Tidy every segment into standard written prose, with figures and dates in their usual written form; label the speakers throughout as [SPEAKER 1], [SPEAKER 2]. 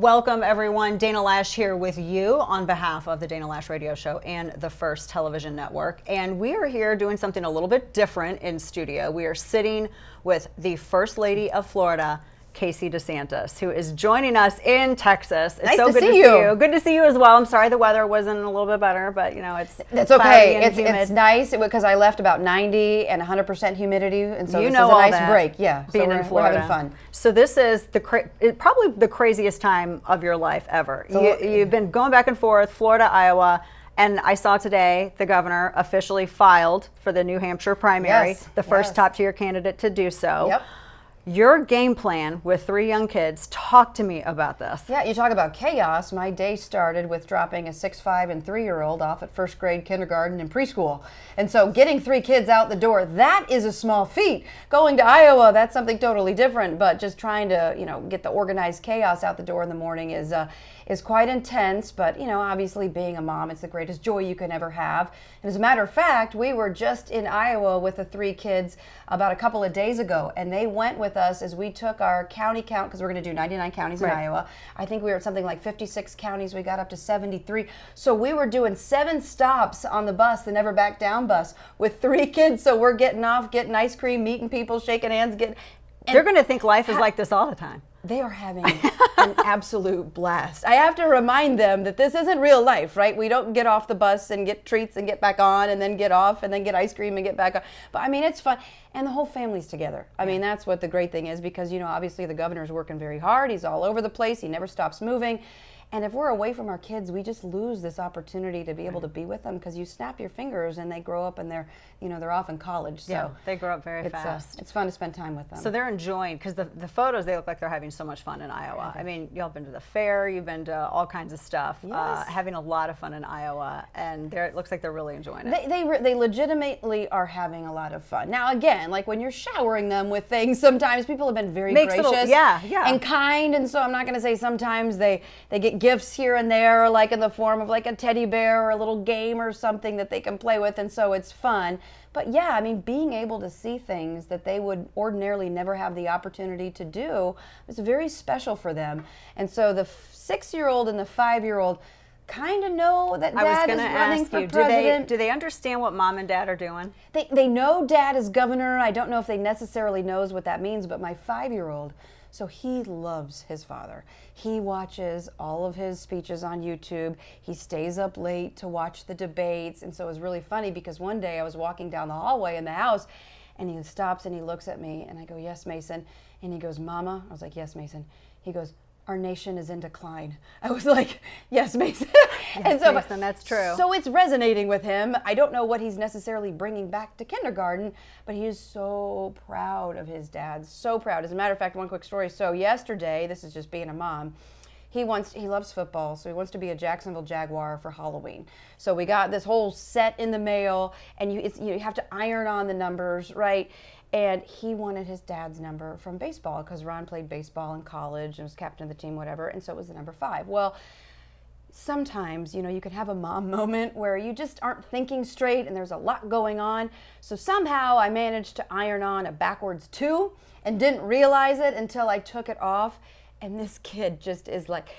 [SPEAKER 1] Welcome, everyone. Dana Loesch here with you on behalf of the Dana Loesch Radio Show and the First Television Network. And we are here doing something a little bit different in studio. We are sitting with the First Lady of Florida, Casey DeSantis, who is joining us in Texas. It's
[SPEAKER 2] nice
[SPEAKER 1] so
[SPEAKER 2] to
[SPEAKER 1] good
[SPEAKER 2] see
[SPEAKER 1] to
[SPEAKER 2] you.
[SPEAKER 1] see you. Good to see you as well. I'm sorry the weather wasn't a little bit better, but you know,
[SPEAKER 2] that's okay.
[SPEAKER 1] It's
[SPEAKER 2] It's nice because I left about 90 and 100% humidity, and so
[SPEAKER 1] you
[SPEAKER 2] this
[SPEAKER 1] know
[SPEAKER 2] is a
[SPEAKER 1] all
[SPEAKER 2] nice
[SPEAKER 1] that,
[SPEAKER 2] break. Yeah,
[SPEAKER 1] being
[SPEAKER 2] so
[SPEAKER 1] in
[SPEAKER 2] we're
[SPEAKER 1] Florida.
[SPEAKER 2] having fun.
[SPEAKER 1] So this is probably the craziest time of your life ever. You've been going back and forth, Florida, Iowa. And I saw today the governor officially filed for the New Hampshire primary, the first top-tier candidate to do so.
[SPEAKER 2] Yep.
[SPEAKER 1] Your game plan with 3 young kids, talk to me about this.
[SPEAKER 2] Yeah, you talk about chaos. My day started with dropping a 6, 5, and 3-year-old off at first grade kindergarten and preschool. And so getting 3 kids out the door, that is a small feat. Going to Iowa, that's something totally different. But just trying to, get the organized chaos out the door in the morning is quite intense. But, obviously being a mom, it's the greatest joy you can ever have. And as a matter of fact, we were just in Iowa with the 3 kids about a couple of days ago, and they went with us as we took our county count, because we're going to do 99 counties in Iowa. I think we were at something like 56 counties. We got up to 73. So we were doing 7 stops on the bus, the Never Back Down bus, with 3 kids. So we're getting off, getting ice cream, meeting people, shaking hands.
[SPEAKER 1] They're going to think life is like this all the time.
[SPEAKER 2] They are having an absolute blast. I have to remind them that this isn't real life, right? We don't get off the bus and get treats and get back on and then get off and then get ice cream and get back on. But I mean, it's fun. And the whole family's together. I mean, that's what the great thing is, because, obviously the governor's working very hard. He's all over the place. He never stops moving. And if we're away from our kids, we just lose this opportunity to be able to be with them, because you snap your fingers and they grow up and they're off in college. So
[SPEAKER 1] yeah, they grow up very fast.
[SPEAKER 2] It's fun to spend time with them.
[SPEAKER 1] So they're enjoying, because the photos, they look like they're having so much fun in Iowa. I mean, y'all been to the fair, you've been to all kinds of stuff, having a lot of fun in Iowa, and it looks like they're really enjoying it.
[SPEAKER 2] They legitimately are having a lot of fun. Now, again, like when you're showering them with things, sometimes people have been very gracious and kind, and so I'm not going to say sometimes they get gifts here and there, like in the form of like a teddy bear or a little game or something that they can play with, and so it's fun. But yeah, I mean, being able to see things that they would ordinarily never have the opportunity to do is very special for them. And so the 6-year-old and the 5-year-old kind of know that Dad is running for president.
[SPEAKER 1] Do they understand what Mom and Dad are doing?
[SPEAKER 2] They know Dad is governor. I don't know if they necessarily knows what that means, but my 5-year-old, so he loves his father. He watches all of his speeches on YouTube. He stays up late to watch the debates. And so it was really funny, because one day I was walking down the hallway in the house, and he stops and he looks at me, and I go, "Yes, Mason." And he goes, "Mama?" I was like, "Yes, Mason." He goes, "Our nation is in decline." I was like, "Yes, Mason."
[SPEAKER 1] Yes,
[SPEAKER 2] and so,
[SPEAKER 1] Mason, that's true.
[SPEAKER 2] So it's resonating with him. I don't know what he's necessarily bringing back to kindergarten, but he is so proud of his dad, so proud. As a matter of fact, one quick story. So yesterday, this is just being a mom, he loves football, so he wants to be a Jacksonville Jaguar for Halloween. So we got this whole set in the mail, and you have to iron on the numbers, right? And he wanted his dad's number from baseball, because Ron played baseball in college and was captain of the team, whatever, and so it was the number 5. Well, sometimes, you can have a mom moment where you just aren't thinking straight and there's a lot going on. So somehow I managed to iron on a backwards 2 and didn't realize it until I took it off. And this kid just is like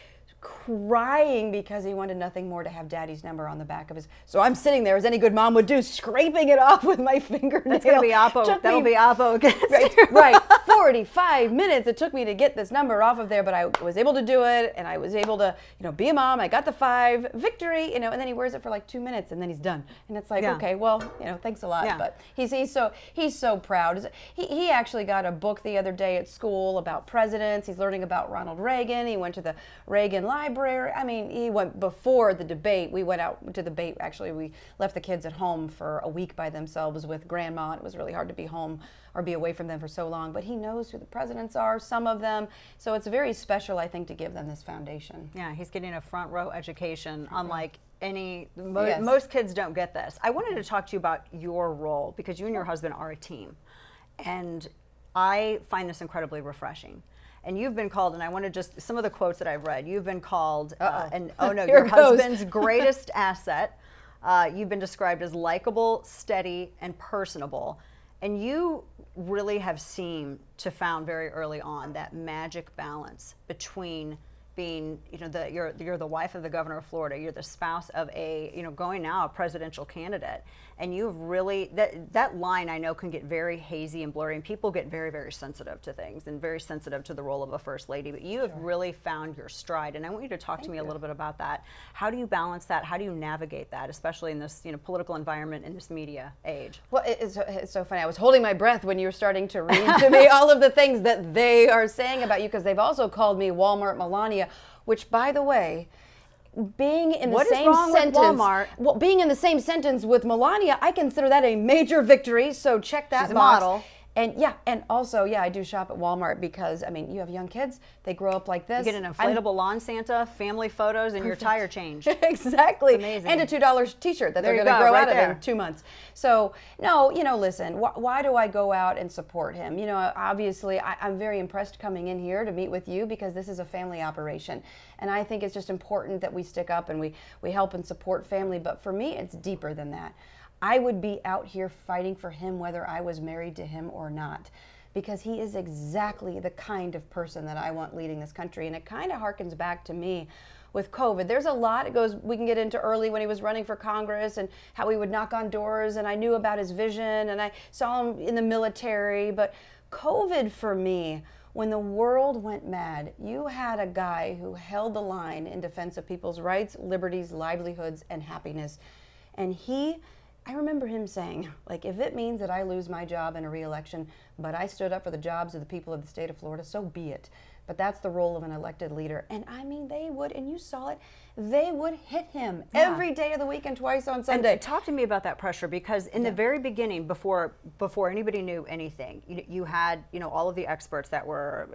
[SPEAKER 2] crying because he wanted nothing more to have Daddy's number on the back of his. So I'm sitting there, as any good mom would do, scraping it off with my fingernail.
[SPEAKER 1] That's going to be Oppo. That'll be Oppo against
[SPEAKER 2] right. 45 minutes it took me to get this number off of there, but I was able to do it, and I was able to, be a mom. I got the 5 victory, and then he wears it for like 2 minutes, and then he's done. And it's like, okay, well, thanks a lot. Yeah. But he's so proud. He actually got a book the other day at school about presidents. He's learning about Ronald Reagan. He went to the Reagan library. I mean, he went before the debate. We went out to the debate. Actually, we left the kids at home for a week by themselves with grandma. It was really hard to be home or be away from them for so long. But he knows who the presidents are, some of them. So it's very special, I think, to give them this foundation.
[SPEAKER 1] Yeah, he's getting a front row education, unlike most kids don't get this. I wanted to talk to you about your role, because you and your husband are a team. And I find this incredibly refreshing. And you've been called, and I want to just, some of the quotes that I've read, you've been called, your husband's greatest asset. You've been described as likable, steady, and personable. And you really have seemed to found very early on that magic balance between being, you're the wife of the governor of Florida. You're the spouse of going now a presidential candidate, and you've really that line I know can get very hazy and blurry, and people get very, very sensitive to things and very sensitive to the role of a first lady. But you have really found your stride, and I want you to talk to me a little bit about that. How do you balance that? How do you navigate that, especially in this political environment in this media age?
[SPEAKER 2] Well, it's so funny. I was holding my breath when you were starting to read to me all of the things that they are saying about you, because they've also called me Walmart Melania, which, by the way, being in the same sentence, well, being in the same sentence with Melania, I consider that a major victory. So check that box.
[SPEAKER 1] She's a model.
[SPEAKER 2] And also, I do shop at Walmart because, you have young kids, they grow up like this.
[SPEAKER 1] You get an inflatable lawn Santa, family photos, and your tire changed.
[SPEAKER 2] Exactly.
[SPEAKER 1] It's amazing.
[SPEAKER 2] And a $2 t-shirt that they're going to grow out of in 2 months. So, no, listen, why do I go out and support him? Obviously, I'm very impressed coming in here to meet with you because this is a family operation. And I think it's just important that we stick up and we help and support family. But for me, it's deeper than that. I would be out here fighting for him whether I was married to him or not, because he is exactly the kind of person that I want leading this country. And it kind of harkens back to me with COVID. There's a lot we can get into early when he was running for Congress and how he would knock on doors, and I knew about his vision and I saw him in the military. But COVID for me, when the world went mad, you had a guy who held the line in defense of people's rights, liberties, livelihoods, and happiness. And I remember him saying, if it means that I lose my job in a re-election, but I stood up for the jobs of the people of the state of Florida, so be it. But that's the role of an elected leader. And they would, and you saw it, they would hit him every day of the week and twice on Sunday.
[SPEAKER 1] And talk to me about that pressure, because in the very beginning, before anybody knew anything, you had all of the experts that were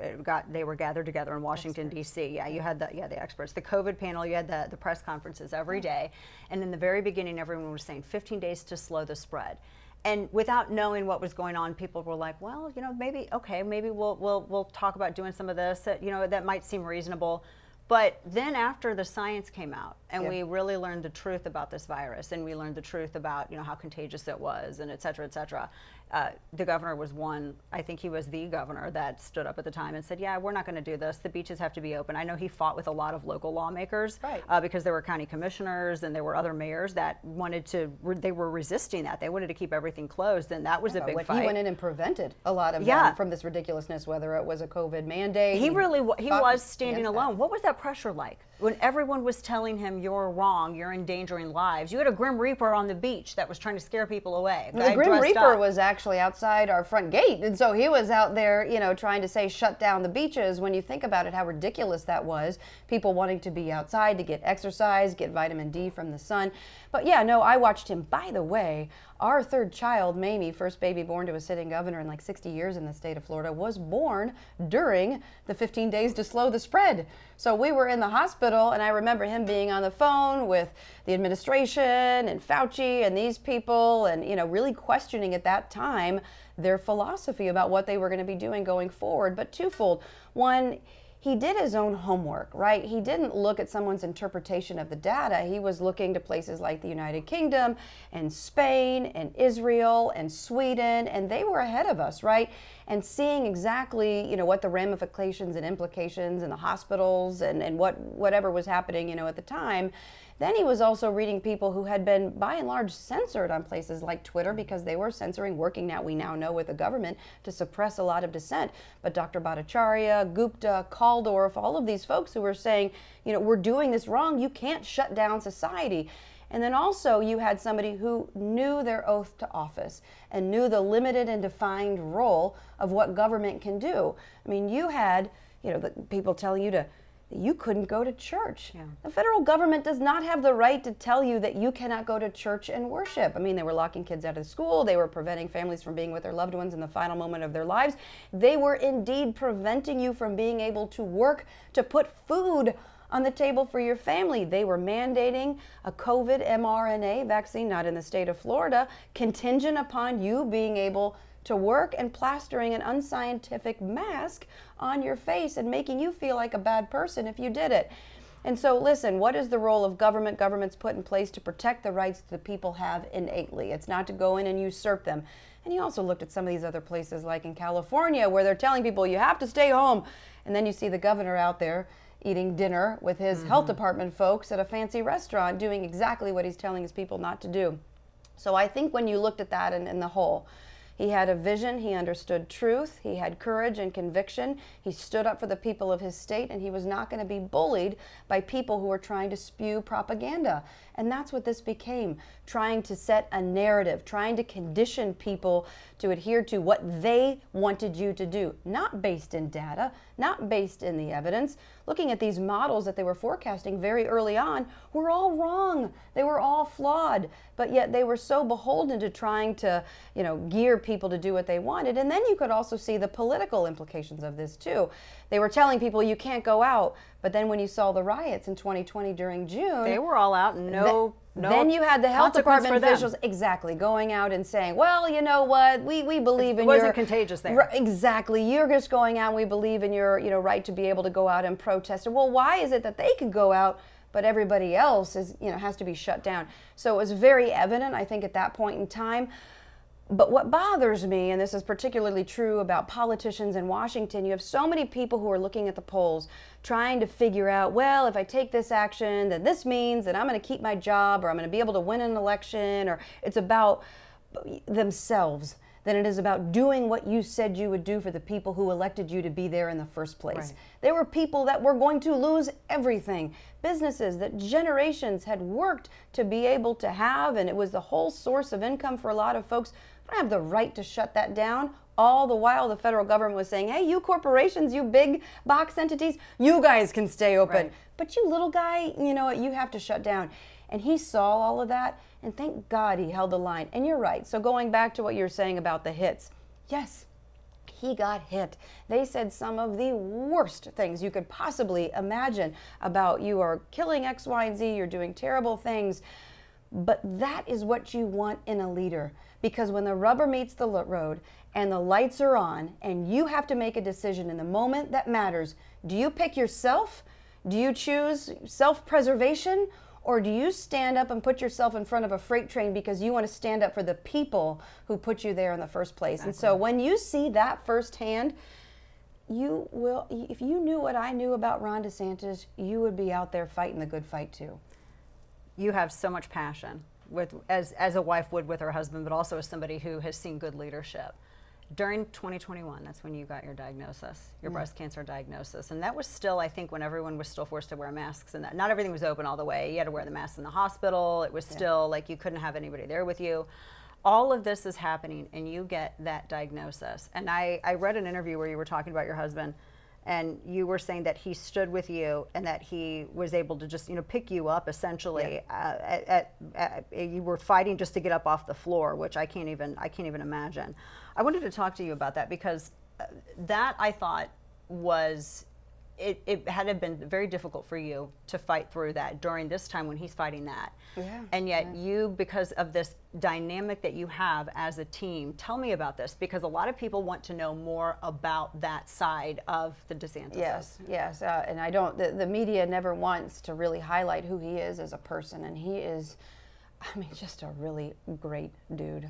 [SPEAKER 1] gathered together in Washington D.C. Yeah, you had the experts, the COVID panel, you had the press conferences every day, and in the very beginning, everyone was saying 15 days to slow the spread. And without knowing what was going on, people were like, well, maybe we'll talk about doing some of this. That might seem reasonable. But then after the science came out and we really learned the truth about this virus, and we learned the truth about how contagious it was, and et cetera, the governor was I think he was the governor that stood up at the time and said, we're not going to do this. The beaches have to be open. I know he fought with a lot of local lawmakers, because there were county commissioners and there were other mayors that they were resisting that. They wanted to keep everything closed, and that was a big fight.
[SPEAKER 2] He went in and prevented a lot of them from this ridiculousness, whether it was a COVID mandate.
[SPEAKER 1] He was standing alone. What was that pressure like when everyone was telling him, you're wrong, you're endangering lives? You had a Grim Reaper on the beach that was trying to scare people away.
[SPEAKER 2] The Grim Reaper was actually outside our front gate, and so he was out there, trying to say shut down the beaches. When you think about it, how ridiculous that was, people wanting to be outside to get exercise, get vitamin D from the sun. But I watched him. By the way, our third child, Mamie, first baby born to a sitting governor in 60 years in the state of Florida, was born during the 15 days to slow the spread. So we were in the hospital, and I remember him being on the phone with the administration and Fauci and these people, and really questioning at that time their philosophy about what they were going to be doing going forward. But twofold. One, he did his own homework, right? He didn't look at someone's interpretation of the data. He was looking to places like the United Kingdom and Spain and Israel and Sweden, and they were ahead of us, right? And seeing exactly, what the ramifications and implications in the hospitals and whatever was happening, at the time. Then he was also reading people who had been, by and large, censored on places like Twitter, because they were censoring, we now know, with the government to suppress a lot of dissent. But Dr. Bhattacharya, Gupta, Kaldorf, all of these folks who were saying, we're doing this wrong, you can't shut down society. And then also you had somebody who knew their oath to office and knew the limited and defined role of what government can do. I mean, you had, the people telling you you couldn't go to church. The federal government does not have the right to tell you that you cannot go to church and worship. I mean, they were locking kids out of school. They were preventing families from being with their loved ones in the final moment of their lives. They were indeed preventing you from being able to work, to put food on the table for your family. They were mandating a COVID mRNA vaccine, not in the state of Florida, contingent upon you being able to work, and plastering an unscientific mask on your face and making you feel like a bad person if you did it. And so listen, what is the role of government? Government's put in place to protect the rights that people have innately. It's not to go in and usurp them. And you also looked at some of these other places like in California where they're telling people you have to stay home. And then you see the governor out there, eating dinner with his health department folks at a fancy restaurant, doing exactly what he's telling his people not to do. So I think when you looked at that in the whole, he had a vision, he understood truth, he had courage and conviction, he stood up for the people of his state, and he was not going to be bullied by people who were trying to spew propaganda. And that's what this became, trying to set a narrative, trying to condition people to adhere to what they wanted you to do, not based in data, not based in the evidence. Looking at these models that they were forecasting very early on were all wrong. They were all flawed, but yet they were so beholden to trying to, gear people to do what they wanted. And then you could also see the political implications of this too. They were telling people you can't go out, but then when you saw the riots in 2020 during June,
[SPEAKER 1] they were all out and
[SPEAKER 2] then you had the health department officials exactly going out and saying, well, you know what, we believe in your...
[SPEAKER 1] It wasn't contagious there.
[SPEAKER 2] Exactly. You're just going out and we believe in your right to be able to go out and protest. Well, why is it that they could go out but everybody else has to be shut down? So it was very evident, I think, at that point in time. But what bothers me, and this is particularly true about politicians in Washington, you have so many people who are looking at the polls trying to figure out, well, if I take this action, then this means that I'm going to keep my job, or I'm going to be able to win an election, or it's about themselves than it is about doing what you said you would do for the people who elected you to be there in the first place. Right. There were people that were going to lose everything, businesses that generations had worked to be able to have, and it was the whole source of income for a lot of folks. I don't have the right to shut that down. All the while the federal government was saying, hey, you corporations, you big box entities, you guys can stay open. Right. But you little guy, you have to shut down. And he saw all of that, and thank God he held the line. And you're right. So going back to what you're saying about the hits, yes, he got hit. They said some of the worst things you could possibly imagine about you are killing X, Y, and Z, you're doing terrible things. But that is what you want in a leader. Because when the rubber meets the road and the lights are on and you have to make a decision in the moment that matters, do you pick yourself? Do you choose self-preservation? Or do you stand up and put yourself in front of a freight train because you want to stand up for the people who put you there in the first place? Exactly. And so when you see that firsthand, you will, if you knew what I knew about Ron DeSantis, you would be out there fighting the good fight too.
[SPEAKER 1] You have so much passion, as a wife would with her husband, but also as somebody who has seen good leadership. During 2021, that's when you got your diagnosis, your breast cancer diagnosis. And that was still, I think, when everyone was still forced to wear masks, and that not everything was open all the way. You had to wear the masks in the hospital. It was still like you couldn't have anybody there with you. All of this is happening and you get that diagnosis. And I read an interview where you were talking about your husband, and you were saying that he stood with you and that he was able to just, pick you up essentially. You were fighting just to get up off the floor, which I can't even imagine. I wanted to talk to you about that because that I thought was, it had been very difficult for you to fight through that during this time when he's fighting that. Yeah, and yet you, because of this dynamic that you have as a team, tell me about this, because a lot of people want to know more about that side of the DeSantis.
[SPEAKER 2] Yes, and I don't, the media never wants to really highlight who he is as a person, and he is, just a really great dude.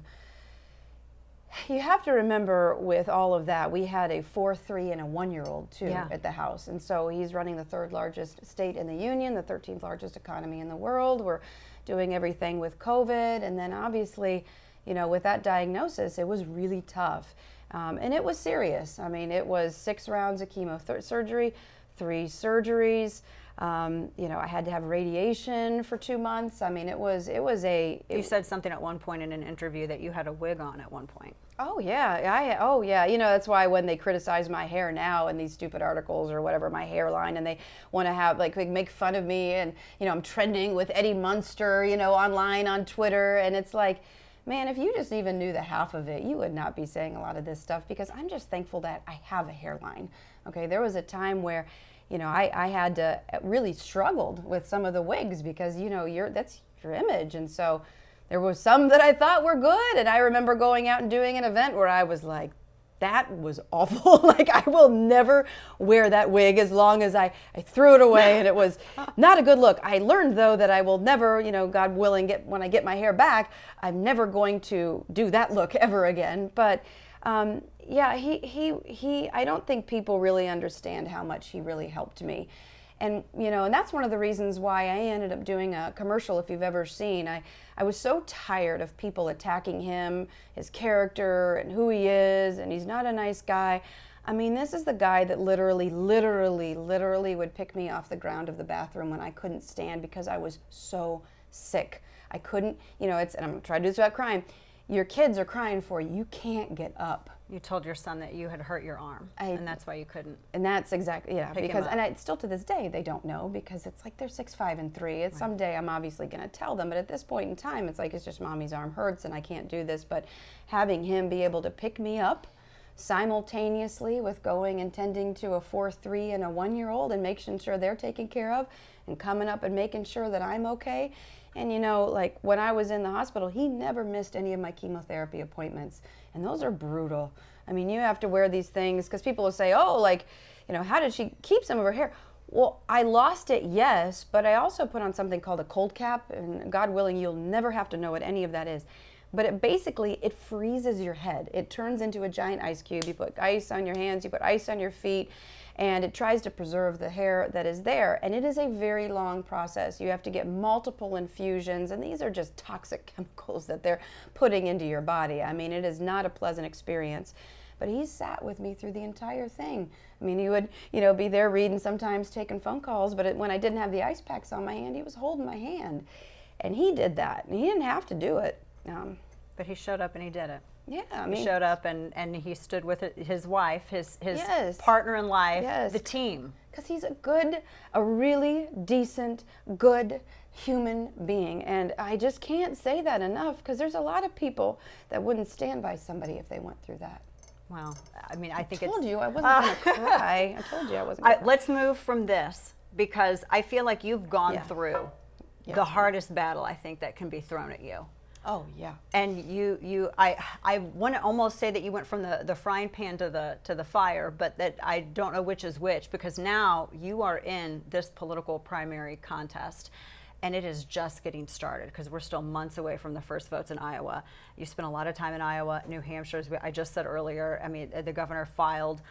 [SPEAKER 2] You have to remember with all of that, we had a 4, 3, and a 1-year-old too at the house. And so he's running the 3rd largest state in the union, the 13th largest economy in the world. We're doing everything with COVID. And then obviously, with that diagnosis, it was really tough. And it was serious. It was 6 rounds of surgery, 3 surgeries. I had to have radiation for 2 months. You said something at one point in an interview that you had a wig on at one point. Oh yeah, that's why when they criticize my hair now in these stupid articles or whatever, my hairline, and they want to have they make fun of me, and I'm trending with Eddie Munster, online on Twitter, and it's like, man, if you just even knew the half of it, you would not be saying a lot of this stuff, because I'm just thankful that I have a hairline. Okay, there was a time where I had to really struggled with some of the wigs because, that's your image. And so there was some that I thought were good. And I remember going out and doing an event where I was like, that was awful. I will never wear that wig as long as I threw it away, and it was not a good look. I learned, though, that I will never, God willing, when I get my hair back, I'm never going to do that look ever again. But I don't think people really understand how much he really helped me. And, and that's one of the reasons why I ended up doing a commercial, if you've ever seen. I was so tired of people attacking him, his character, and who he is, and he's not a nice guy. I mean, this is the guy that literally would pick me off the ground of the bathroom when I couldn't stand because I was so sick. I couldn't, and I'm trying to do this without crying. Your kids are crying for you. You can't get up.
[SPEAKER 1] You told your son that you had hurt your arm, and that's why you couldn't.
[SPEAKER 2] And that's exactly, because, and still to this day, they don't know because it's like they're 6, 5, and 3. It's someday I'm obviously going to tell them, but at this point in time, it's like, it's just mommy's arm hurts and I can't do this. But having him be able to pick me up simultaneously with going and tending to a 4, 3, and a 1-year-old and making sure they're taken care of and coming up and making sure that I'm okay. And like when I was in the hospital, he never missed any of my chemotherapy appointments. And those are brutal. I mean, you have to wear these things because people will say, oh, how did she keep some of her hair? Well, I lost it, yes, but I also put on something called a cold cap, and God willing, you'll never have to know what any of that is. But it freezes your head. It turns into a giant ice cube. You put ice on your hands, you put ice on your feet, and it tries to preserve the hair that is there. And it is a very long process. You have to get multiple infusions, and these are just toxic chemicals that they're putting into your body. I mean, it is not a pleasant experience. But he sat with me through the entire thing. I mean, he would, be there reading, sometimes taking phone calls, but when I didn't have the ice packs on my hand, he was holding my hand. And he did that, and he didn't have to do it.
[SPEAKER 1] But he showed up and he did it.
[SPEAKER 2] Yeah,
[SPEAKER 1] he showed up and he stood with his wife, his
[SPEAKER 2] yes.
[SPEAKER 1] partner in life,
[SPEAKER 2] yes.
[SPEAKER 1] the team.
[SPEAKER 2] Because he's a really decent, good human being. And I just can't say that enough because there's a lot of people that wouldn't stand by somebody if they went through that.
[SPEAKER 1] Well, I mean, I think
[SPEAKER 2] I told you I wasn't going to cry. I told you I wasn't going to cry.
[SPEAKER 1] Let's move from this because I feel like you've gone through the hardest battle, I think, that can be thrown at you.
[SPEAKER 2] Oh, yeah.
[SPEAKER 1] And I want to almost say that you went from the frying pan to the fire, but that I don't know which is which because now you are in this political primary contest. And it is just getting started because we're still months away from the first votes in Iowa. You spent a lot of time in Iowa, New Hampshire. As I just said earlier, I mean, the governor filed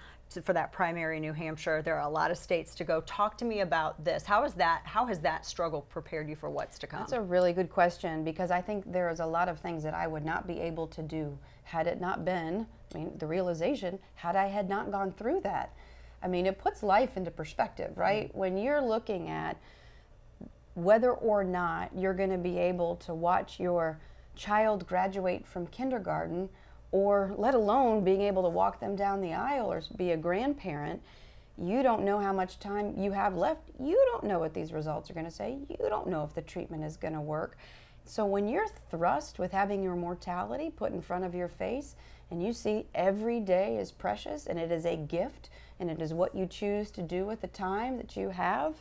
[SPEAKER 1] for that primary in New Hampshire. There are a lot of states to go. Talk to me about this. How has that struggle prepared you for what's to come?
[SPEAKER 2] That's a really good question because I think there's a lot of things that I would not be able to do had it not been, the realization, had I had not gone through that. I mean, it puts life into perspective, right? Mm-hmm. When you're looking at whether or not you're going to be able to watch your child graduate from kindergarten or let alone being able to walk them down the aisle or be a grandparent, you don't know how much time you have left. You don't know what these results are going to say. You don't know if the treatment is going to work. So when you're thrust with having your mortality put in front of your face and you see every day is precious and it is a gift and it is what you choose to do with the time that you have,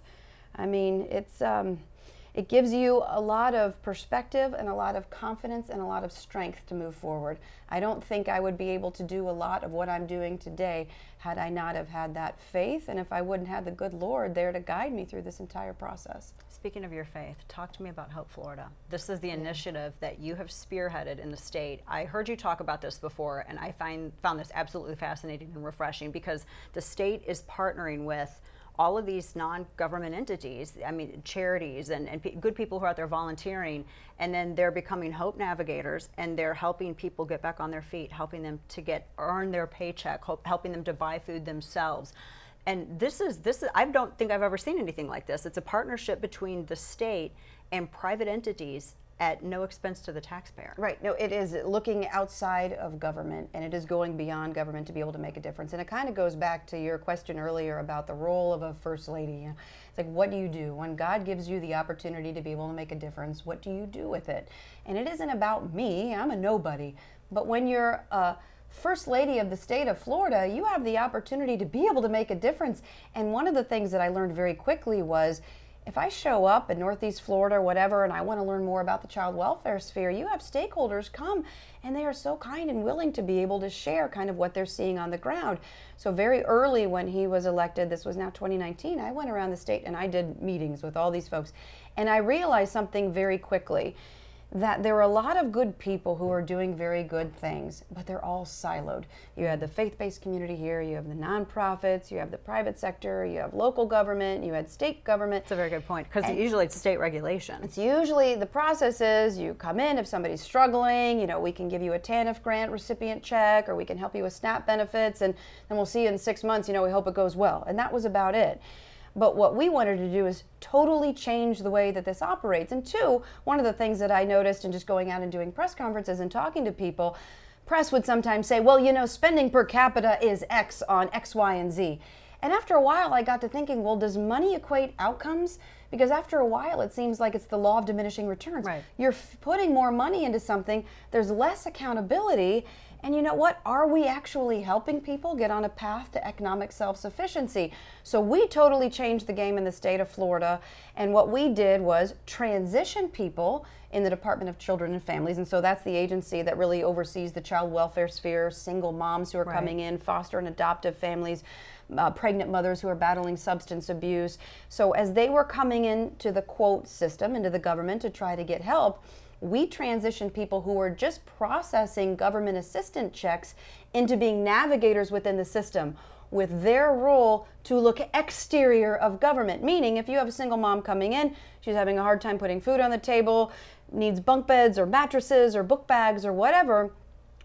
[SPEAKER 2] I mean, it gives you a lot of perspective and a lot of confidence and a lot of strength to move forward. I don't think I would be able to do a lot of what I'm doing today had I not have had that faith and if I wouldn't have the good Lord there to guide me through this entire process.
[SPEAKER 1] Speaking of your faith, talk to me about Hope Florida. This is the initiative that you have spearheaded in the state. I heard you talk about this before, and I found this absolutely fascinating and refreshing because the state is partnering with all of these non-government entities, I mean, charities and good people who are out there volunteering, and then they're becoming Hope Navigators, and they're helping people get back on their feet, helping them to earn their paycheck, helping them to buy food themselves. And this is I don't think I've ever seen anything like this. It's a partnership between the state and private entities at no expense to the taxpayer.
[SPEAKER 2] Right. No, it is looking outside of government, and it is going beyond government to be able to make a difference. And it kind of goes back to your question earlier about the role of a first lady. It's like, what do you do? When God gives you the opportunity to be able to make a difference, what do you do with it? And it isn't about me. I'm a nobody. But when you're a First Lady of the state of Florida, you have the opportunity to be able to make a difference. And one of the things that I learned very quickly was, if I show up in Northeast Florida or whatever and I want to learn more about the child welfare sphere, you have stakeholders come and they are so kind and willing to be able to share kind of what they're seeing on the ground. So very early when he was elected, this was now 2019, I went around the state and I did meetings with all these folks. And I realized something very quickly. that there are a lot of good people who are doing very good things, but they're all siloed. You have the faith-based community here, you have the nonprofits, you have the private sector, you have local government, you had state government.
[SPEAKER 1] That's a very good point, because usually it's state regulation.
[SPEAKER 2] It's usually, the process is you come in, if somebody's struggling, you know, we can give you a TANF grant recipient check, or we can help you with SNAP benefits, and then we'll see you in 6 months, you know, we hope it goes well. And that was about it. But what we wanted to do is totally change the way that this operates. And two, one of the things that I noticed in just going out and doing press conferences and talking to people, press would sometimes say, well, you know, spending per capita is X on X, Y, and Z. And after a while, I got to thinking, well, does money equate outcomes? Because after a while, it seems like it's the law of diminishing returns.
[SPEAKER 1] Right.
[SPEAKER 2] You're putting more money into something, there's less accountability, and you know what? Are we actually helping people get on a path to economic self-sufficiency? So we totally changed the game in the state of Florida, and what we did was transition people in the Department of Children and Families, and so that's the agency that really oversees the child welfare sphere, single moms who are coming in, foster and adoptive families, pregnant mothers who are battling substance abuse. So as they were coming into the quote system, into the government to try to get help, we transitioned people who were just processing government assistance checks into being navigators within the system, with their role to look exterior of government. Meaning, if you have a single mom coming in, she's having a hard time putting food on the table, needs bunk beds or mattresses or book bags or whatever,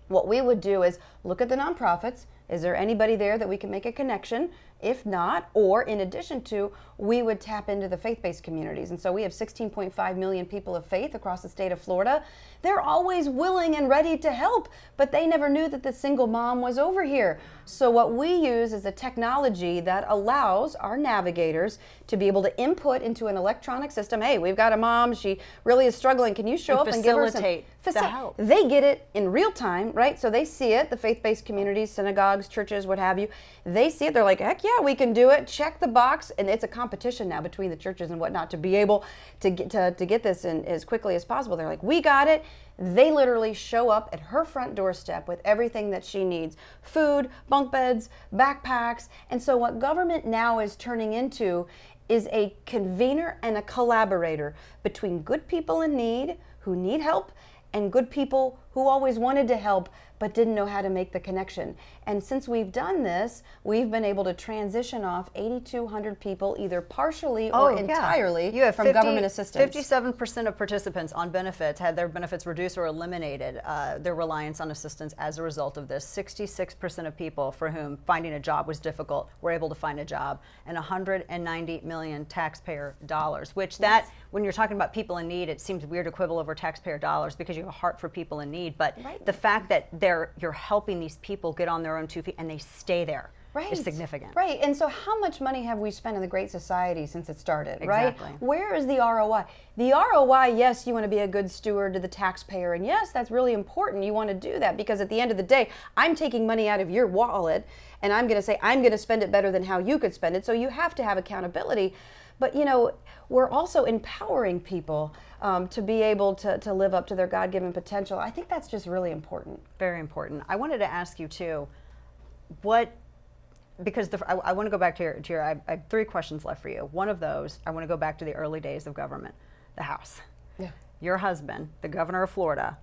[SPEAKER 2] what we would do is look at the nonprofits. Is there anybody there that we can make a connection? If not, or in addition to, we would tap into the faith-based communities. And so we have 16.5 million people of faith across the state of Florida. They're always willing and ready to help, but they never knew that the single mom was over here. So what we use is a technology that allows our navigators to be able to input into an electronic system. Hey, we've got a mom, she really is struggling. Can you show up and give her some
[SPEAKER 1] the help?
[SPEAKER 2] They get it in real time, right? So they see it, the faith-based communities, synagogues, churches, what have you. They see it, they're like, heck yeah, we can do it. Check the box, and it's a competition now between the churches and whatnot to be able to get this in as quickly as possible. They're like, we got it. They literally show up at her front doorstep with everything that she needs: food, bunk beds, backpacks. And so what government now is turning into is a convener and a collaborator between good people in need who need help and good people who always wanted to help but didn't know how to make the connection. And since we've done this, we've been able to transition off 8,200 people either partially or entirely from government assistance.
[SPEAKER 1] 57% of participants on benefits had their benefits reduced or eliminated their reliance on assistance as a result of this. 66% of people for whom finding a job was difficult were able to find a job, and 190 million taxpayer dollars, which when you're talking about people in need, it seems weird to quibble over taxpayer dollars because you have a heart for people in need, but the fact that you're helping these people get on their own 2 feet and they stay there is significant.
[SPEAKER 2] Right, and so how much money have we spent in the Great Society since it started,
[SPEAKER 1] Exactly.
[SPEAKER 2] right? Where is the ROI? The ROI, yes, you want to be a good steward to the taxpayer, and yes, that's really important. You want to do that because at the end of the day, I'm taking money out of your wallet, and I'm going to say, I'm going to spend it better than how you could spend it, so you have to have accountability. But, you know, we're also empowering people to be able to live up to their God-given potential. I think that's just really important.
[SPEAKER 1] Very important. I wanted to ask you, too, because I want to go back to your I have 3 questions left for you. One of those, I want to go back to the early days of government, the House.
[SPEAKER 2] Yeah.
[SPEAKER 1] Your husband, the governor of Florida,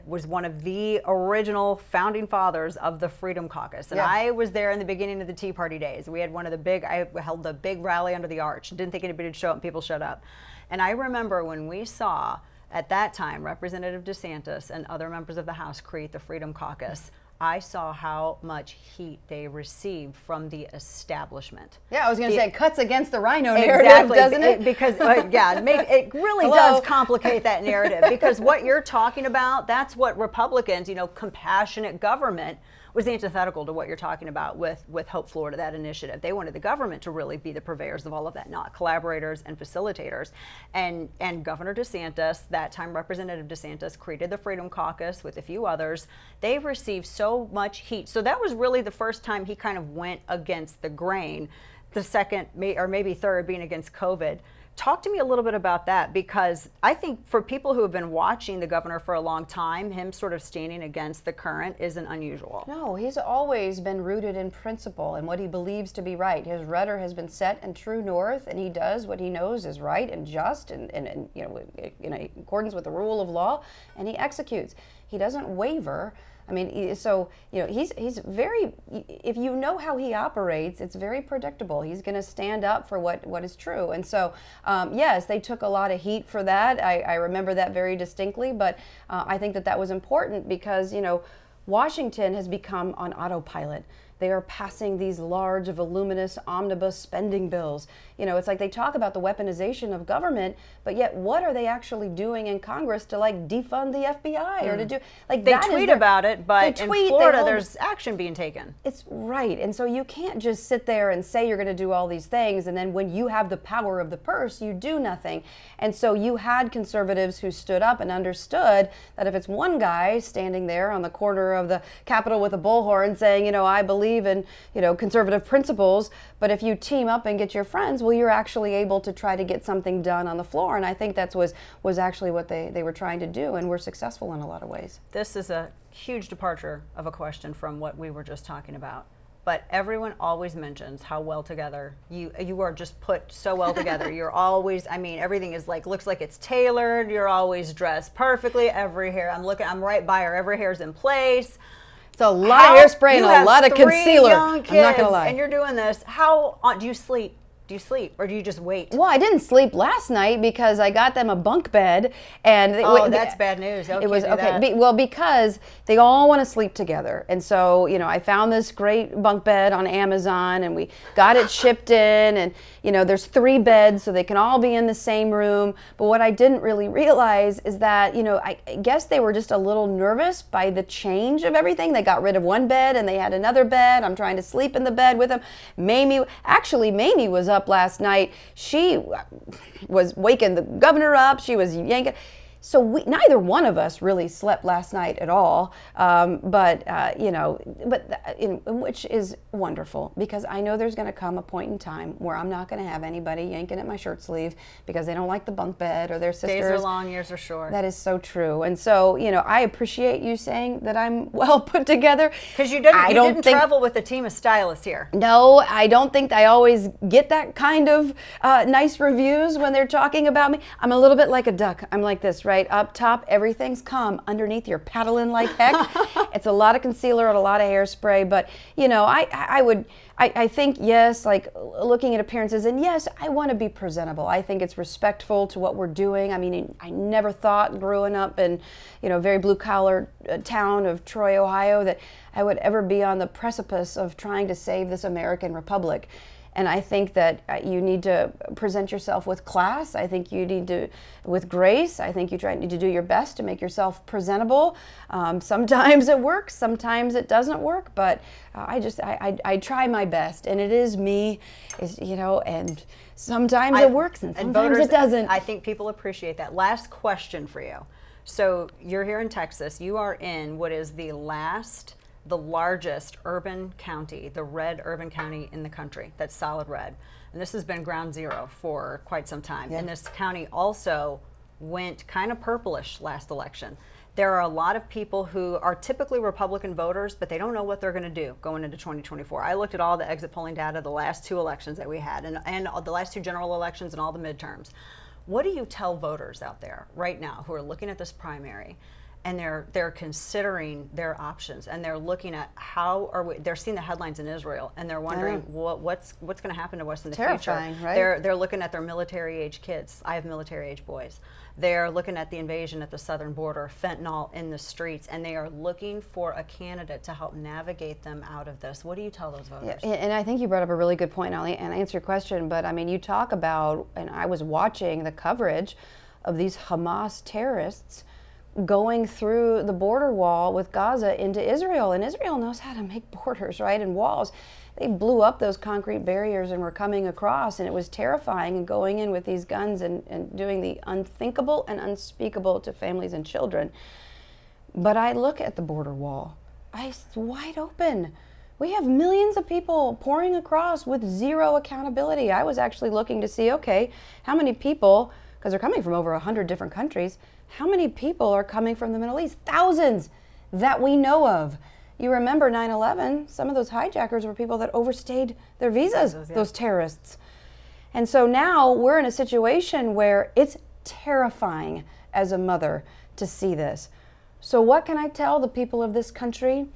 [SPEAKER 1] was one of the original founding fathers of the Freedom Caucus. And I was there in the beginning of the Tea Party days. We had I held the big rally under the arch. Didn't think anybody would show up, and people showed up. And I remember when we saw, at that time, Representative DeSantis and other members of the House create the Freedom Caucus, I saw how much heat they received from the establishment.
[SPEAKER 2] Yeah, I was going to say, it cuts against the rhino narrative, doesn't it?
[SPEAKER 1] Because, it really does complicate that narrative. Because what you're talking about, that's what Republicans, compassionate government, was antithetical to what you're talking about with Hope Florida, that initiative. They wanted the government to really be the purveyors of all of that, not collaborators and facilitators. And Governor DeSantis, that time Representative DeSantis, created the Freedom Caucus with a few others. They received so much heat. So that was really the first time he kind of went against the grain. The second, or maybe third, being against COVID. Talk to me a little bit about that, because I think for people who have been watching the governor for a long time, him sort of standing against the current isn't unusual.
[SPEAKER 2] No, he's always been rooted in principle and what he believes to be right. His rudder has been set in true north, and he does what he knows is right and just and in accordance with the rule of law, and he executes. He doesn't waver. I mean, so, he's very, if you know how he operates, it's very predictable. He's going to stand up for what is true. And so, yes, they took a lot of heat for that. I remember that very distinctly, but I think that was important because, Washington has become on autopilot. They are passing these large, voluminous omnibus spending bills. It's like they talk about the weaponization of government, but yet what are they actually doing in Congress to defund the FBI or to do
[SPEAKER 1] they tweet about it, but in Florida there's action being taken.
[SPEAKER 2] It's right, and so you can't just sit there and say you're going to do all these things, and then when you have the power of the purse, you do nothing. And so you had conservatives who stood up and understood that if it's one guy standing there on the corner of the Capitol with a bullhorn saying, I believe in conservative principles, but if you team up and get your friends, well, you're actually able to try to get something done on the floor. And I think that was actually what they were trying to do, and were successful in a lot of ways.
[SPEAKER 1] This is a huge departure of a question from what we were just talking about, but everyone always mentions how well together you are, just put so well together. You're always, everything is looks like it's tailored. You're always dressed perfectly. Every hair, I'm right by her. Every hair's in place.
[SPEAKER 2] It's a lot of hairspray and a lot of concealer.
[SPEAKER 1] Young kids,
[SPEAKER 2] I'm not gonna lie.
[SPEAKER 1] And you're doing this. How do you sleep? Do you sleep, or do you just wait?
[SPEAKER 2] Well, I didn't sleep last night because I got them a bunk bed, and
[SPEAKER 1] that's bad news.
[SPEAKER 2] It was okay. Well, because they all want to sleep together, and so I found this great bunk bed on Amazon, and we got it shipped in, and there's 3 beds, so they can all be in the same room. But what I didn't really realize is that I guess they were just a little nervous by the change of everything. They got rid of one bed, and they had another bed. I'm trying to sleep in the bed with them. Mamie was up last night. She was waking the governor up. She was yanking. So neither one of us really slept last night at all, which is wonderful, because I know there's going to come a point in time where I'm not going to have anybody yanking at my shirt sleeve because they don't like the bunk bed or their sisters.
[SPEAKER 1] Days are long, years are short.
[SPEAKER 2] That is so true. And so, I appreciate you saying that I'm well put together.
[SPEAKER 1] Because you didn't travel with a team of stylists here.
[SPEAKER 2] No, I don't think I always get that kind of nice reviews when they're talking about me. I'm a little bit like a duck. I'm like this, right? Up top, everything's calm. Underneath, you're paddling like heck. It's a lot of concealer and a lot of hairspray, but I think, yes, looking at appearances, and yes, I want to be presentable. I think it's respectful to what we're doing. I never thought growing up in, very blue-collar town of Troy, Ohio, that I would ever be on the precipice of trying to save this American republic. And I think that you need to present yourself with class. I think you need to, with grace. I think you need to do your best to make yourself presentable. Sometimes it works, sometimes it doesn't work, but I try my best, and it is me, and sometimes it works and sometimes it doesn't.
[SPEAKER 1] I think people appreciate that. Last question for you. So you're here in Texas. You are in what is the largest urban county, the red urban county in the country, that's solid red. And this has been ground zero for quite some time. Yeah. And this county also went kind of purplish last election. There are a lot of people who are typically Republican voters, but they don't know what they're going to do going into 2024. I looked at all the exit polling data, the last 2 elections that we had, and the last 2 general elections and all the midterms. What do you tell voters out there right now who are looking at this primary, and they're considering their options, and they're looking at they're seeing the headlines in Israel, and they're wondering what's going to happen to us in the
[SPEAKER 2] Terrifying,
[SPEAKER 1] future.
[SPEAKER 2] Right?
[SPEAKER 1] They're looking at their military age kids. I have military age boys. They're looking at the invasion at the southern border, fentanyl in the streets, and they are looking for a candidate to help navigate them out of this. What do you tell those voters?
[SPEAKER 2] Yeah, and I think you brought up a really good point, and I'll answer your question, but you talk about, and I was watching the coverage of these Hamas terrorists going through the border wall with Gaza into Israel, and Israel knows how to make borders, right, and walls. They blew up those concrete barriers and were coming across, and it was terrifying, and going in with these guns and doing the unthinkable and unspeakable to families and children. But I look at the border wall. It's wide open We have millions of people pouring across with zero accountability. I was actually looking to see, okay, how many people, because they're coming from over 100 different countries, how many people are coming from the Middle East? Thousands that we know of. You remember 9/11, some of those hijackers were people that overstayed their visas, those terrorists. And so now we're in a situation where it's terrifying as a mother to see this. So what can I tell the people of this country?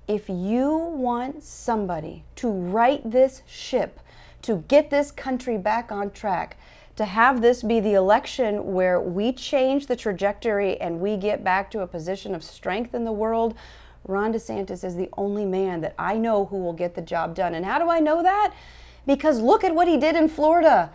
[SPEAKER 2] If you want somebody to right this ship, to get this country back on track, to have this be the election where we change the trajectory and we get back to a position of strength in the world, Ron DeSantis is the only man that I know who will get the job done. And how do I know that? Because look at what he did in Florida.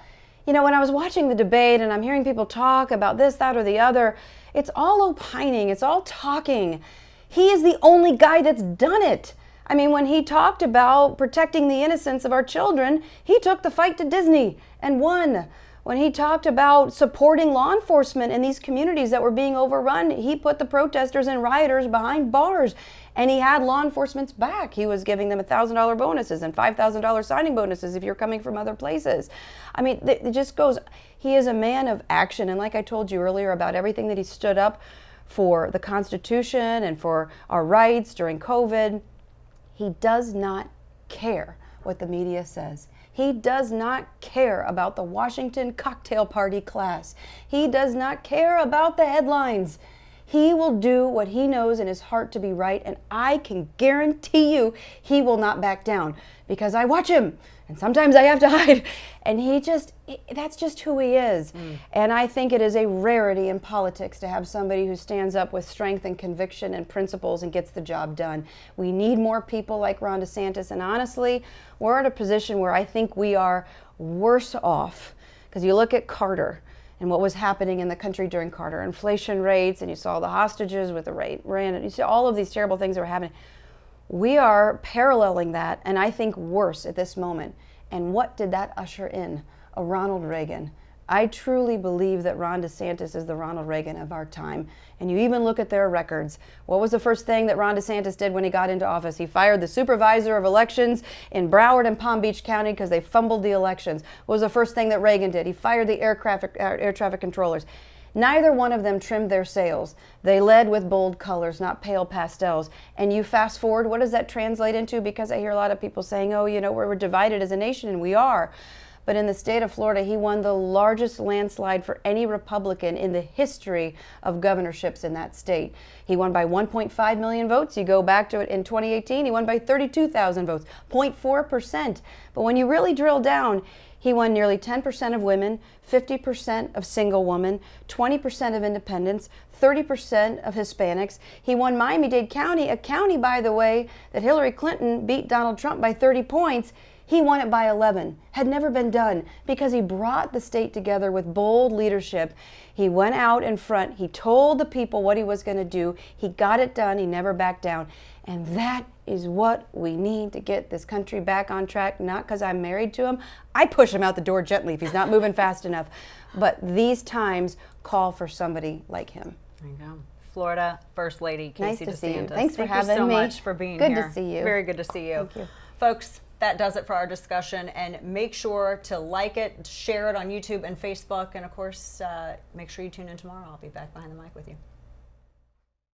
[SPEAKER 2] You know, when I was watching the debate and I'm hearing people talk about this, that, or the other, it's all opining, it's all talking. He is the only guy that's done it. I mean, when he talked about protecting the innocence of our children, he took the fight to Disney and won. When he talked about supporting law enforcement in these communities that were being overrun, he put the protesters and rioters behind bars, and he had law enforcement's back. He was giving them $1,000 bonuses and $5,000 signing bonuses if you're coming from other places. I mean, it just goes, he is a man of action, and like I told you earlier about everything that he stood up for the Constitution and for our rights during COVID, he does not care what the media says. He does not care about the Washington cocktail party class. He does not care about the headlines. He will do what he knows in his heart to be right, and I can guarantee you he will not back down because I watch him, and sometimes I have to hide, and that's just who he is. And I think it is a rarity in politics to have somebody who stands up with strength and conviction and principles and gets the job done. We need more people like Ron DeSantis, and honestly, we're at a position where I think we are worse off, because you look at Carter and what was happening in the country during Carter, inflation rates, and you saw the hostages with the rate, and you see all of these terrible things that were happening. We are paralleling that, and I think worse at this moment. And what did that usher in? A Ronald Reagan. I truly believe that Ron DeSantis is the Ronald Reagan of our time. And you even look at their records. What was the first thing that Ron DeSantis did when he got into office? He fired the supervisor of elections in Broward and Palm Beach County because they fumbled the elections. What was the first thing that Reagan did? He fired the air traffic controllers. Neither one of them trimmed their sails. They led with bold colors, not pale pastels. And you fast forward, what does that translate into? Because I hear a lot of people saying, oh, you know, we're divided as a nation, and we are. But in the state of Florida, he won the largest landslide for any Republican in the history of governorships in that state. He won by 1.5 million votes. You go back to it in 2018, he won by 32,000 votes, 0.4%. But when you really drill down, he won nearly 10% of women, 50% of single women, 20% of independents, 30% of Hispanics. He won Miami-Dade County, a county, by the way, that Hillary Clinton beat Donald Trump by 30 points. He won it by 11. Had never been done because he brought the state together with bold leadership. He went out in front. He told the people what he was going to do. He got it done. He never backed down. And that is what we need to get this country back on track, not because I'm married to him. I push him out the door gently if he's not moving fast enough. But these times call for somebody like him.
[SPEAKER 1] There you go. Florida First Lady Casey DeSantis.
[SPEAKER 2] Nice to see you. Thanks for having me.
[SPEAKER 1] Thank you so much for being here.
[SPEAKER 2] Good to see you.
[SPEAKER 1] Very good to see you.
[SPEAKER 2] Thank you.
[SPEAKER 1] Folks, that does it for our discussion, and make sure to like it, share it on YouTube and Facebook, and of course, make sure you tune in tomorrow. I'll be back behind the mic with you.